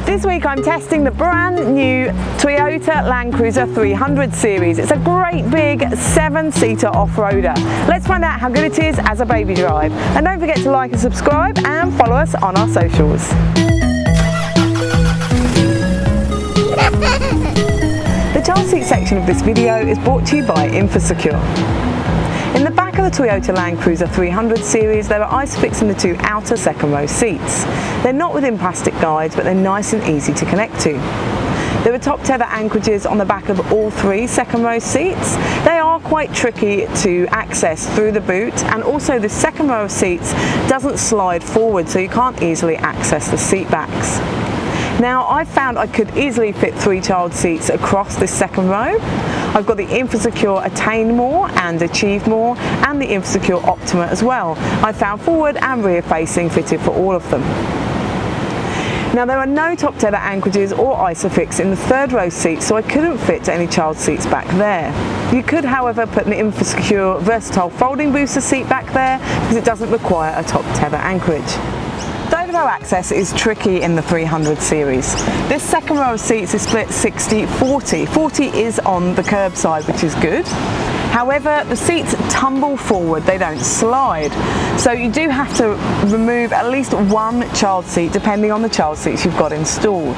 This week I'm testing the brand new Toyota LandCruiser 300 series. It's a great big 7-seater off-roader. Let's find out how good it is as a baby drive. And don't forget to like and subscribe and follow us on our socials. The child seat section of this video is brought to you by InfoSecure. In the back of the Toyota LandCruiser 300 series, there are ISOFIX in the two outer second row seats. They're not within plastic guides, but they're nice and easy to connect to. There are top tether anchorages on the back of all three second row seats. They are quite tricky to access through the boot, and also the second row of seats doesn't slide forward, so you can't easily access the seat backs. Now, I found I could easily fit 3 child seats across this second row. I've got the InfoSecure Attain More and Achieve More, and the InfoSecure Optima as well. I found forward and rear facing fitted for all of them. Now, there are no top tether anchorages or ISOFIX in the third row seats, so I couldn't fit any child seats back there. You could, however, put an InfoSecure Versatile Folding Booster seat back there because it doesn't require a top tether anchorage. Overrow access is tricky in the 300 series. This second row of seats is split 60-40. 40 is on the curb side, which is good. However, the seats tumble forward, they don't slide. So you do have to remove at least one child seat depending on the child seats you've got installed.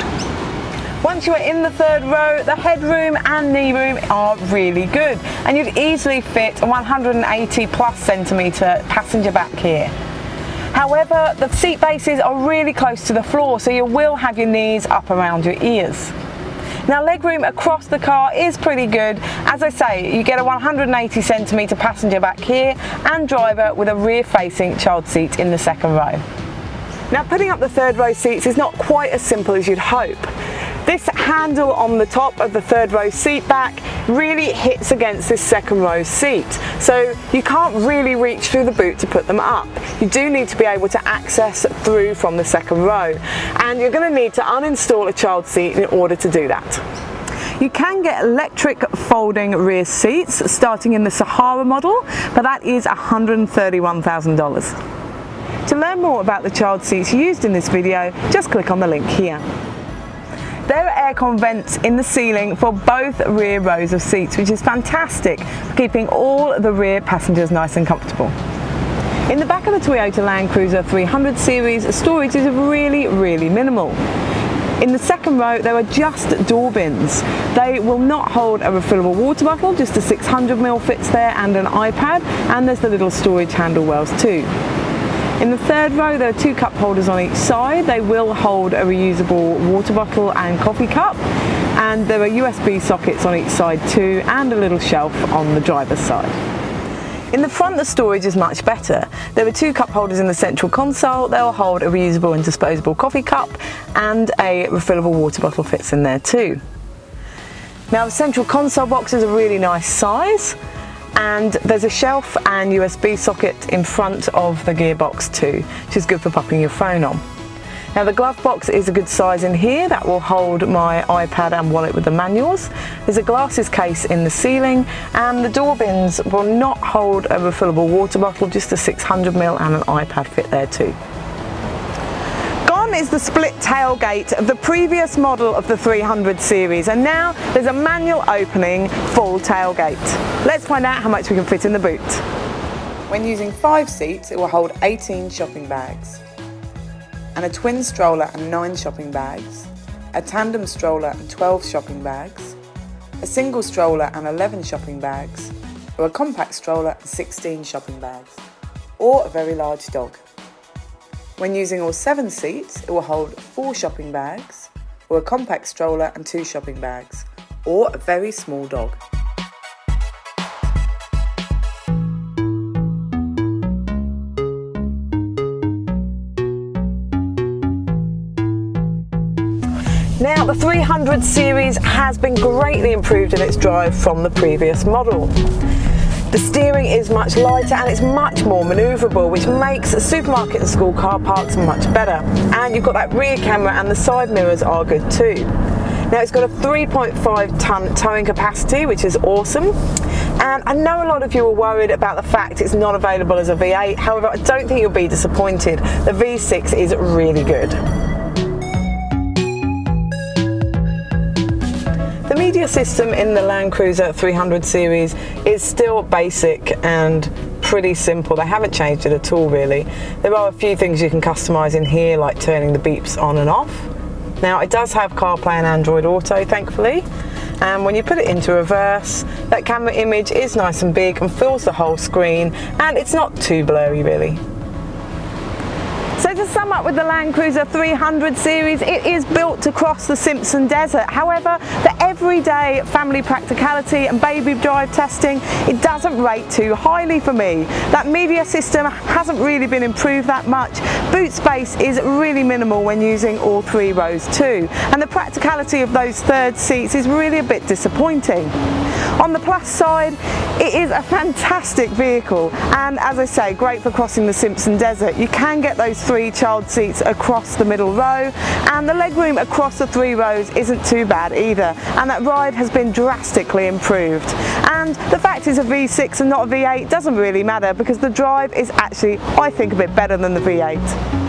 Once you are in the third row, the headroom and knee room are really good, and you'd easily fit a 180+ centimetre passenger back here. However, the seat bases are really close to the floor, so you will have your knees up around your ears. Now, legroom across the car is pretty good. As I say, you get a 180 centimetre passenger back here and driver with a rear-facing child seat in the second row. Now, putting up the third row seats is not quite as simple as you'd hope. This handle on the top of the third row seat back really hits against this second row seat, so you can't really reach through the boot to put them up. You do need to be able to access through from the second row, and you're going to need to uninstall a child seat in order to do that. You can get electric folding rear seats starting in the Sahara model, but that is $131,000. To learn more about the child seats used in this video, just click on the link here. There are aircon vents in the ceiling for both rear rows of seats, which is fantastic for keeping all the rear passengers nice and comfortable. In the back of the Toyota LandCruiser 300 series, storage is really minimal. In the second row, there are just door bins. They will not hold a refillable water bottle, just a 600ml fits there and an iPad, and there's the little storage handle wells too. In the third row, there are 2 cup holders on each side. They will hold a reusable water bottle and coffee cup, and there are USB sockets on each side too, and a little shelf on the driver's side. In the front, the storage is much better. There are 2 cup holders in the central console. They'll hold a reusable and disposable coffee cup, and a refillable water bottle fits in there too. Now, the central console box is a really nice size, and there's a shelf and USB socket in front of the gearbox too, which is good for popping your phone on. Now, the glove box is a good size in here. That will hold my iPad and wallet with the manuals. There's a glasses case in the ceiling, and the door bins will not hold a refillable water bottle, just a 600ml and an iPad fit there too. Gone is the split tailgate of the previous model of the 300 series, and now there's a manual opening full tailgate. Let's find out how much we can fit in the boot. When using 5 seats, it will hold 18 shopping bags, and a twin stroller and 9 shopping bags, a tandem stroller and 12 shopping bags, a single stroller and 11 shopping bags, or a compact stroller and 16 shopping bags, or a very large dog. When using all 7 seats, it will hold 4 shopping bags, or a compact stroller and 2 shopping bags, or a very small dog. Now, the 300 series has been greatly improved in its drive from the previous model. The steering is much lighter and it's much more manoeuvrable, which makes supermarket and school car parks much better. And you've got that rear camera, and the side mirrors are good too. Now, it's got a 3.5 tonne towing capacity, which is awesome. And I know a lot of you are worried about the fact it's not available as a V8. However, I don't think you'll be disappointed. The V6 is really good. media system in the LandCruiser 300 series is still basic and pretty simple. They haven't changed it at all really. There are a few things you can customise in here, like turning the beeps on and off. Now it does have CarPlay and Android Auto, thankfully, and when you put it into reverse, that camera image is nice and big and fills the whole screen, and it's not too blurry really. So to sum up with the LandCruiser 300 series, it is built to cross the Simpson Desert. However, for everyday family practicality and baby drive testing, it doesn't rate too highly for me. That media system hasn't really been improved that much. Boot space is really minimal when using all 3 rows too, and the practicality of those third seats is really a bit disappointing. On the plus side, it is a fantastic vehicle, and as I say, great for crossing the Simpson Desert. You can get those 3 child seats across the middle row, and the legroom across the 3 rows isn't too bad either, and that ride has been drastically improved. And the fact it's a V6 and not a V8 doesn't really matter, because the drive is actually, I think, a bit better than the V8.